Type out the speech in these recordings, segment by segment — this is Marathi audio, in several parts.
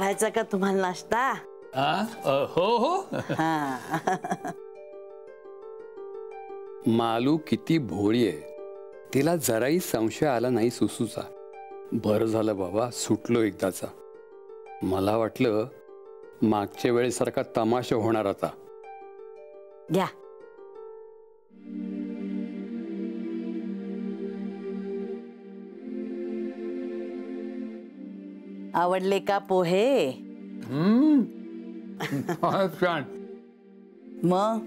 करायचा का तुम्हाला नाश्ता? हो हो. मालू किती भोळी आहे, तिला जराही संशय आला नाही सुसूचा. बरं झालं बाबा, सुटलो एकदाचा. मला वाटलं मागच्या वेळेसारखा तमाशा होणार आता. घ्या. आवडले का पोहे? छान. मग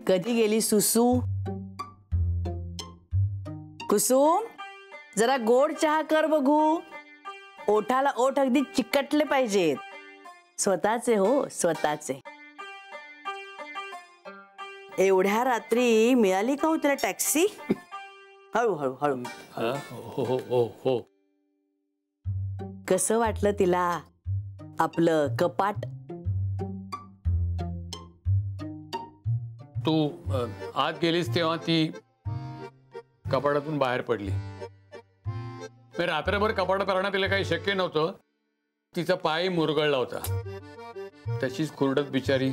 कधी गेली सुसू? कुसुम, जरा गोड चहा कर बघू. ओठाला ओठ अगदी चिकटले पाहिजेत. स्वतःचे हो, स्वतःचे. एवढ्या रात्री मिळाली का हो तुला टॅक्सी? हळू हळू हळू. हो हो हो हो. कसं वाटलं तिला आपलं कपाट? तू आत गेलीस तेव्हा ती कपाटातून बाहेर पडली. रात्रभर कपाटात राहणं तिला काही शक्य नव्हतं. तिचा पाय मुरगळला होता, त्याचीच खुरडत बिचारी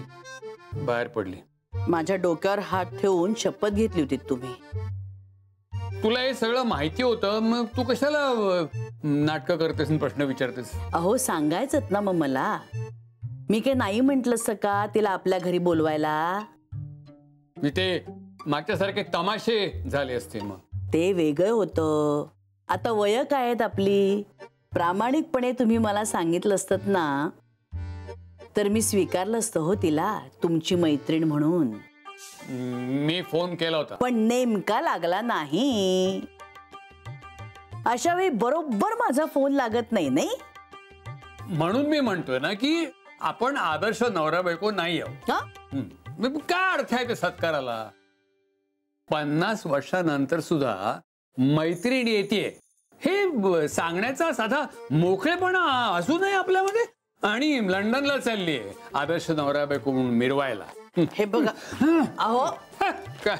बाहेर पडली. माझ्या डोक्यावर हात ठेवून शपथ घेतली होती तुम्ही. तुला हे सगळं माहिती होतं, मग तू कशाला नाटकं करतेस आणि प्रश्न विचारतेस? अहो सांगायचं ना मग मला. मी काय नाही म्हंटलंस का तिला आपल्या घरी बोलवायला? मी ते मागच्या सारखे तमाशे झाले असते. मग ते वेगळं होतं. आता वय काय आहेत आपली. प्रामाणिकपणे तुम्ही मला सांगितलं असतं ना तर मी स्वीकारलं असतं हो तिला तुमची मैत्रीण म्हणून. मी फोन केला होता पण नेमका लागला नाही. अशा वेळी बरोबर माझा फोन लागत नाही. नाही म्हणून मी म्हणतोय ना की आपण आदर्श नवरा बायको नाही आहोत. काय अर्थ आहे ते सत्काराला? 50 वर्षानंतर सुद्धा मैत्रीण येते हे सांगण्याचा साधा मोकळेपणा असू नये आपल्यामध्ये. आणि लंडनला चालली आहे आदर्श नवरा बायको म्हणून मिरवायला. हे बघा अहो काय